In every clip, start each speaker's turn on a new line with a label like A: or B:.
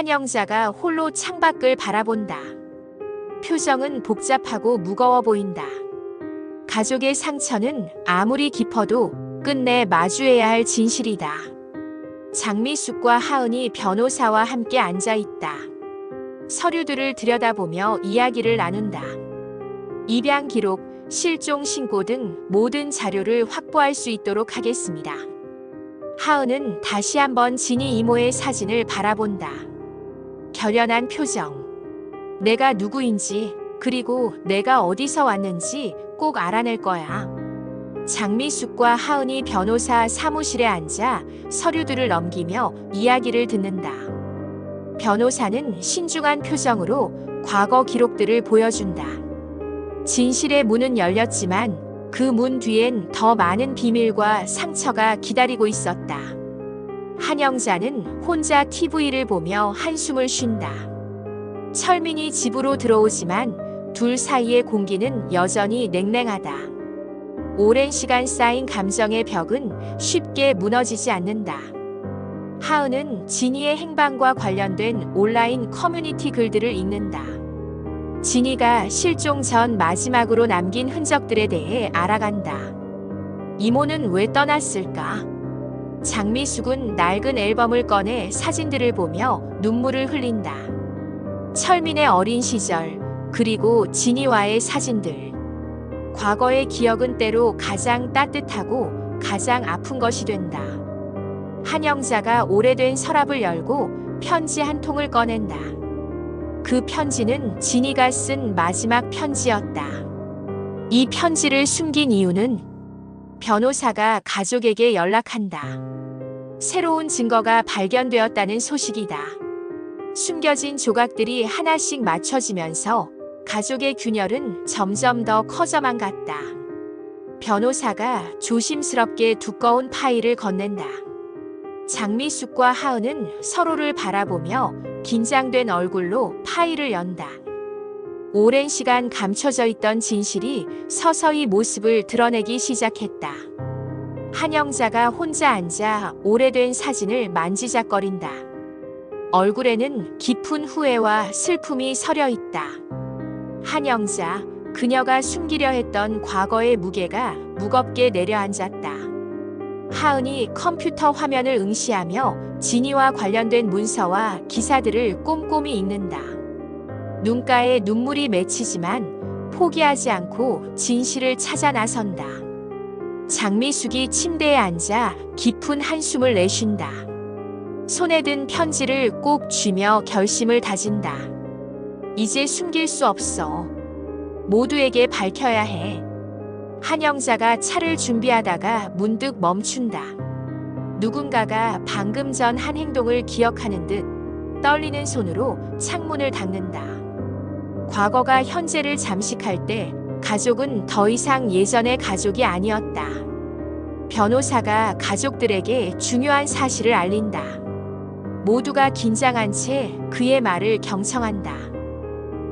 A: 한영자가 홀로 창밖을 바라본다. 표정은 복잡하고 무거워 보인다. 가족의 상처는 아무리 깊어도 끝내 마주해야 할 진실이다. 장미숙과 하은이 변호사와 함께 앉아있다. 서류들을 들여다보며 이야기를 나눈다. 입양 기록, 실종 신고 등 모든 자료를 확보할 수 있도록 하겠습니다. 하은은 다시 한번 진희 이모의 사진을 바라본다. 결연한 표정. 내가 누구인지, 그리고 내가 어디서 왔는지 꼭 알아낼 거야. 장미숙과 하은이 변호사 사무실에 앉아 서류들을 넘기며 이야기를 듣는다. 변호사는 신중한 표정으로 과거 기록들을 보여준다. 진실의 문은 열렸지만 그 문 뒤엔 더 많은 비밀과 상처가 기다리고 있었다. 한영자는 혼자 TV를 보며 한숨을 쉰다. 철민이 집으로 들어오지만 둘 사이의 공기는 여전히 냉랭하다. 오랜 시간 쌓인 감정의 벽은 쉽게 무너지지 않는다. 하은은 진희의 행방과 관련된 온라인 커뮤니티 글들을 읽는다. 진희가 실종 전 마지막으로 남긴 흔적들에 대해 알아간다. 이모는 왜 떠났을까? 장미숙은 낡은 앨범을 꺼내 사진들을 보며 눈물을 흘린다. 철민의 어린 시절, 그리고 진희와의 사진들. 과거의 기억은 때로 가장 따뜻하고 가장 아픈 것이 된다. 한영자가 오래된 서랍을 열고 편지 한 통을 꺼낸다. 그 편지는 진희가 쓴 마지막 편지였다. 이 편지를 숨긴 이유는 변호사가 가족에게 연락한다. 새로운 증거가 발견되었다는 소식이다. 숨겨진 조각들이 하나씩 맞춰지면서 가족의 균열은 점점 더 커져만 갔다. 변호사가 조심스럽게 두꺼운 파일을 건넨다. 장미숙과 하은은 서로를 바라보며 긴장된 얼굴로 파일을 연다. 오랜 시간 감춰져 있던 진실이 서서히 모습을 드러내기 시작했다. 한영자가 혼자 앉아 오래된 사진을 만지작거린다. 얼굴에는 깊은 후회와 슬픔이 서려 있다. 한영자, 그녀가 숨기려 했던 과거의 무게가 무겁게 내려앉았다. 하은이 컴퓨터 화면을 응시하며 진희와 관련된 문서와 기사들을 꼼꼼히 읽는다. 눈가에 눈물이 맺히지만 포기하지 않고 진실을 찾아 나선다. 장미숙이 침대에 앉아 깊은 한숨을 내쉰다. 손에 든 편지를 꼭 쥐며 결심을 다진다. 이제 숨길 수 없어. 모두에게 밝혀야 해. 한영자가 차를 준비하다가 문득 멈춘다. 누군가가 방금 전 한 행동을 기억하는 듯 떨리는 손으로 창문을 닫는다. 과거가 현재를 잠식할 때 가족은 더 이상 예전의 가족이 아니었다. 변호사가 가족들에게 중요한 사실을 알린다. 모두가 긴장한 채 그의 말을 경청한다.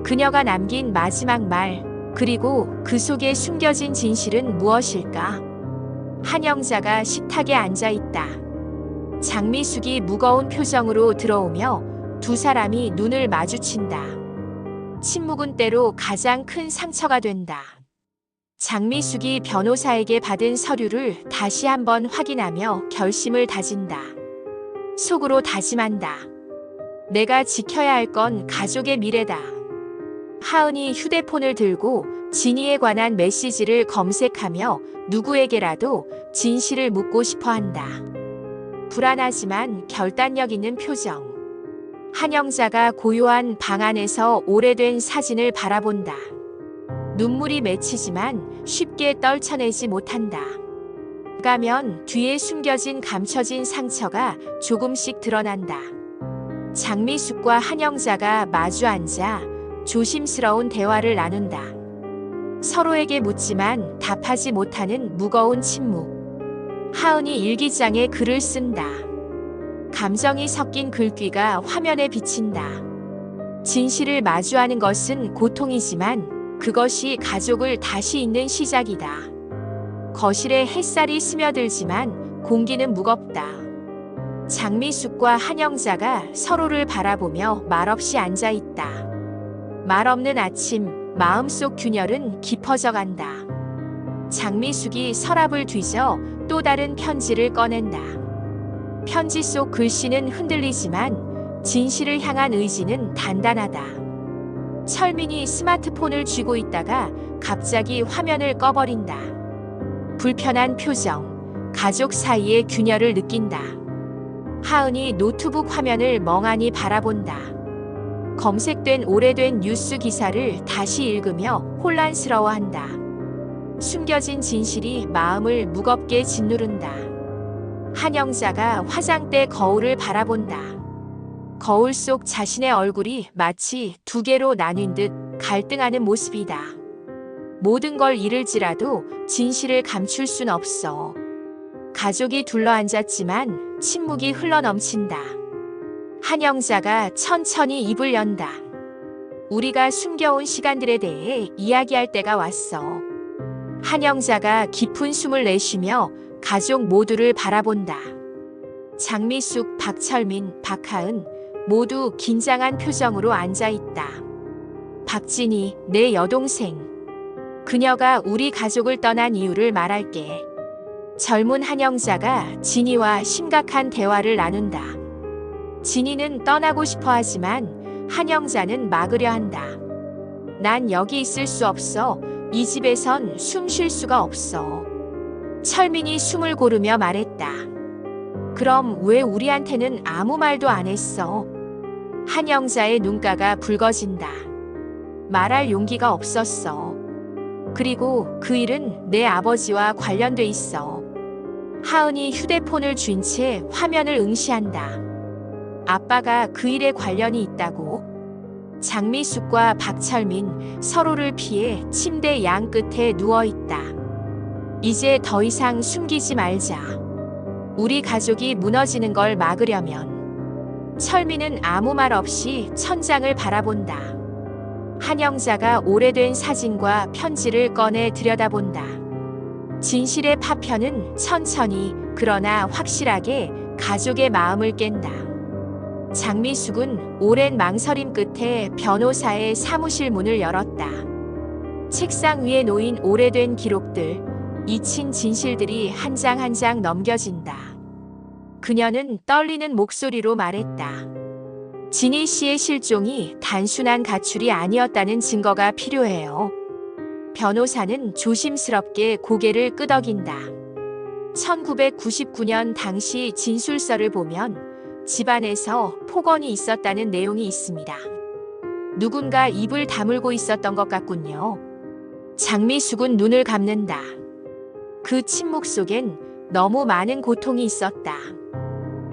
A: 그녀가 남긴 마지막 말, 그리고 그 속에 숨겨진 진실은 무엇일까? 한영자가 식탁에 앉아 있다. 장미숙이 무거운 표정으로 들어오며 두 사람이 눈을 마주친다. 침묵은 때로 가장 큰 상처가 된다. 장미숙이 변호사에게 받은 서류를 다시 한번 확인하며 결심을 다진다. 속으로 다짐한다. 내가 지켜야 할 건 가족의 미래다. 하은이 휴대폰을 들고 진희에 관한 메시지를 검색하며 누구에게라도 진실을 묻고 싶어 한다. 불안하지만 결단력 있는 표정. 한영자가 고요한 방 안에서 오래된 사진을 바라본다. 눈물이 맺히지만 쉽게 떨쳐내지 못한다. 가면 뒤에 숨겨진 감춰진 상처가 조금씩 드러난다. 장미숙과 한영자가 마주 앉아 조심스러운 대화를 나눈다. 서로에게 묻지만 답하지 못하는 무거운 침묵. 하은이 일기장에 글을 쓴다. 감정이 섞인 글귀가 화면에 비친다. 진실을 마주하는 것은 고통이지만 그것이 가족을 다시 잇는 시작이다. 거실에 햇살이 스며들지만 공기는 무겁다. 장미숙과 한영자가 서로를 바라보며 말없이 앉아있다. 말 없는 아침, 마음속 균열은 깊어져 간다. 장미숙이 서랍을 뒤져 또 다른 편지를 꺼낸다. 편지 속 글씨는 흔들리지만 진실을 향한 의지는 단단하다. 철민이 스마트폰을 쥐고 있다가 갑자기 화면을 꺼버린다. 불편한 표정, 가족 사이의 균열을 느낀다. 하은이 노트북 화면을 멍하니 바라본다. 검색된 오래된 뉴스 기사를 다시 읽으며 혼란스러워한다. 숨겨진 진실이 마음을 무겁게 짓누른다. 한영자가 화장대 거울을 바라본다. 거울 속 자신의 얼굴이 마치 두 개로 나뉜 듯 갈등하는 모습이다. 모든 걸 잃을지라도 진실을 감출 순 없어. 가족이 둘러앉았지만 침묵이 흘러넘친다. 한영자가 천천히 입을 연다. 우리가 숨겨온 시간들에 대해 이야기할 때가 왔어. 한영자가 깊은 숨을 내쉬며 가족 모두를 바라본다. 장미숙, 박철민, 박하은 모두 긴장한 표정으로 앉아있다. 박진희, 내 여동생. 그녀가 우리 가족을 떠난 이유를 말할게. 젊은 한영자가 진희와 심각한 대화를 나눈다. 진희는 떠나고 싶어 하지만 한영자는 막으려 한다. 난 여기 있을 수 없어. 이 집에선 숨 쉴 수가 없어. 철민이 숨을 고르며 말했다. 그럼 왜 우리한테는 아무 말도 안 했어? 한영자의 눈가가 붉어진다. 말할 용기가 없었어. 그리고 그 일은 내 아버지와 관련돼 있어. 하은이 휴대폰을 쥔 채 화면을 응시한다. 아빠가 그 일에 관련이 있다고? 장미숙과 박철민 서로를 피해 침대 양 끝에 누워있다. 이제 더 이상 숨기지 말자. 우리 가족이 무너지는 걸 막으려면. 철민은 아무 말 없이 천장을 바라본다. 한영자가 오래된 사진과 편지를 꺼내 들여다본다. 진실의 파편은 천천히 그러나 확실하게 가족의 마음을 깬다. 장미숙은 오랜 망설임 끝에 변호사의 사무실 문을 열었다. 책상 위에 놓인 오래된 기록들, 잊힌 진실들이 한 장 한 장 넘겨진다. 그녀는 떨리는 목소리로 말했다. 진희 씨의 실종이 단순한 가출이 아니었다는 증거가 필요해요. 변호사는 조심스럽게 고개를 끄덕인다. 1999년 당시 진술서를 보면 집안에서 폭언이 있었다는 내용이 있습니다. 누군가 입을 다물고 있었던 것 같군요. 장미숙은 눈을 감는다. 그 침묵 속엔 너무 많은 고통이 있었다.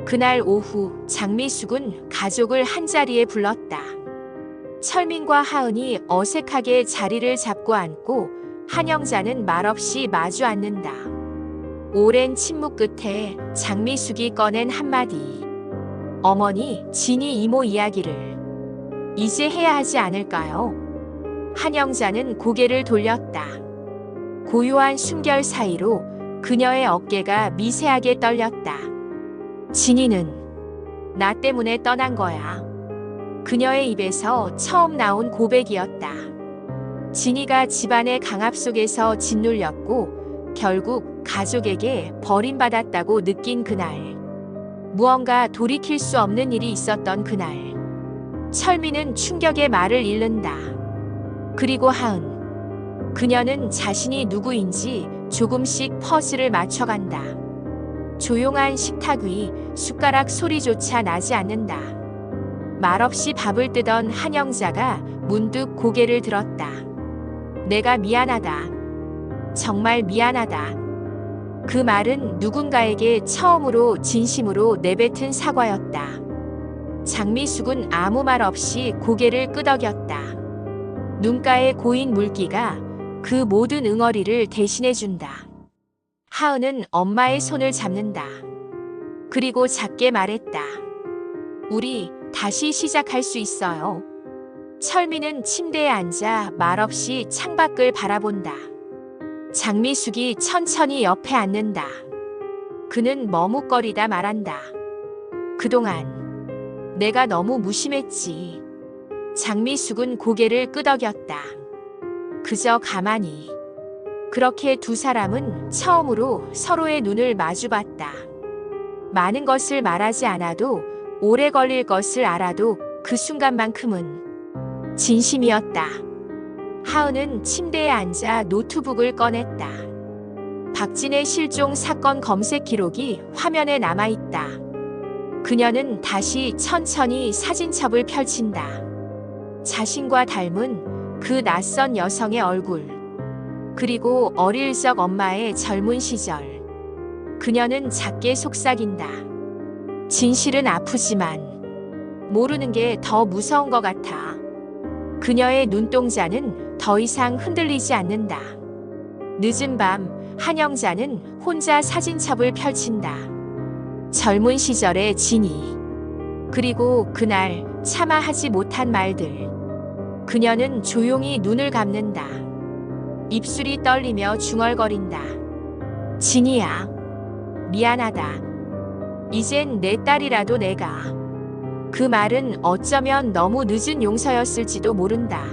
A: 그날 오후 장미숙은 가족을 한자리에 불렀다. 철민과 하은이 어색하게 자리를 잡고 앉고 한영자는 말없이 마주 앉는다. 오랜 침묵 끝에 장미숙이 꺼낸 한마디. 어머니, 진희 이모 이야기를 이제 해야 하지 않을까요? 한영자는 고개를 돌렸다. 고요한 숨결 사이로 그녀의 어깨가 미세하게 떨렸다. 진희는 나 때문에 떠난 거야. 그녀의 입에서 처음 나온 고백이었다. 진희가 집안의 강압 속에서 짓눌렸고 결국 가족에게 버림받았다고 느낀 그날. 무언가 돌이킬 수 없는 일이 있었던 그날. 철민은 충격의 말을 잃는다. 그리고 하은. 그녀는 자신이 누구인지 조금씩 퍼즐을 맞춰간다. 조용한 식탁 위 숟가락 소리조차 나지 않는다. 말없이 밥을 뜨던 한영자가 문득 고개를 들었다. 내가 미안하다. 정말 미안하다. 그 말은 누군가에게 처음으로 진심으로 내뱉은 사과였다. 장미숙은 아무 말 없이 고개를 끄덕였다. 눈가에 고인 물기가 그 모든 응어리를 대신해준다. 하은은 엄마의 손을 잡는다. 그리고 작게 말했다. 우리 다시 시작할 수 있어요. 철민은 침대에 앉아 말없이 창밖을 바라본다. 장미숙이 천천히 옆에 앉는다. 그는 머뭇거리다 말한다. 그동안 내가 너무 무심했지. 장미숙은 고개를 끄덕였다. 그저 가만히. 그렇게 두 사람은 처음으로 서로의 눈을 마주봤다. 많은 것을 말하지 않아도 오래 걸릴 것을 알아도 그 순간만큼은 진심이었다. 하은은 침대에 앉아 노트북을 꺼냈다. 박진의 실종 사건 검색 기록이 화면에 남아있다. 그녀는 다시 천천히 사진첩을 펼친다. 자신과 닮은 그 낯선 여성의 얼굴. 그리고 어릴 적 엄마의 젊은 시절. 그녀는 작게 속삭인다. 진실은 아프지만 모르는 게 더 무서운 것 같아. 그녀의 눈동자는 더 이상 흔들리지 않는다. 늦은 밤 한영자는 혼자 사진첩을 펼친다. 젊은 시절의 진이. 그리고 그날 차마 하지 못한 말들. 그녀는 조용히 눈을 감는다. 입술이 떨리며 중얼거린다. 진이야. 미안하다. 이젠 내 딸이라도 내가. 그 말은 어쩌면 너무 늦은 용서였을지도 모른다.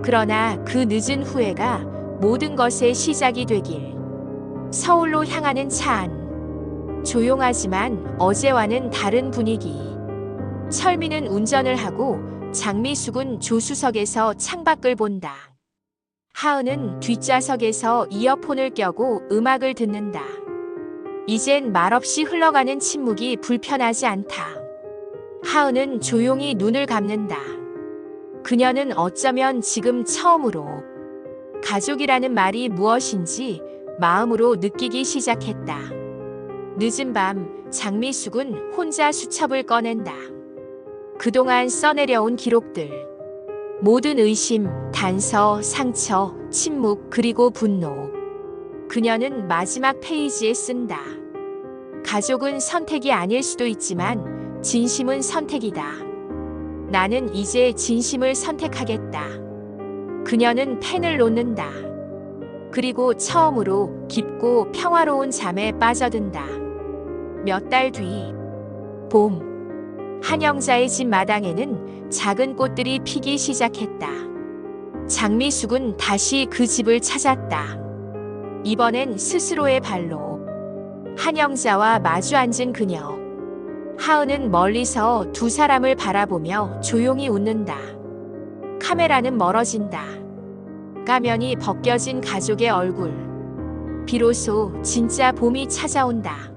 A: 그러나 그 늦은 후회가 모든 것의 시작이 되길. 서울로 향하는 차 안. 조용하지만 어제와는 다른 분위기. 철민은 운전을 하고 장미숙은 조수석에서 창밖을 본다. 하은은 뒷좌석에서 이어폰을 껴고 음악을 듣는다. 이젠 말없이 흘러가는 침묵이 불편하지 않다. 하은은 조용히 눈을 감는다. 그녀는 어쩌면 지금 처음으로 가족이라는 말이 무엇인지 마음으로 느끼기 시작했다. 늦은 밤 장미숙은 혼자 수첩을 꺼낸다. 그동안 써내려온 기록들. 모든 의심, 단서, 상처, 침묵, 그리고 분노. 그녀는 마지막 페이지에 쓴다. 가족은 선택이 아닐 수도 있지만 진심은 선택이다. 나는 이제 진심을 선택하겠다. 그녀는 펜을 놓는다. 그리고 처음으로 깊고 평화로운 잠에 빠져든다. 몇 달 뒤, 봄. 한영자의 집 마당에는 작은 꽃들이 피기 시작했다. 장미숙은 다시 그 집을 찾았다. 이번엔 스스로의 발로. 한영자와 마주 앉은 그녀. 하은은 멀리서 두 사람을 바라보며 조용히 웃는다. 카메라는 멀어진다. 가면이 벗겨진 가족의 얼굴. 비로소 진짜 봄이 찾아온다.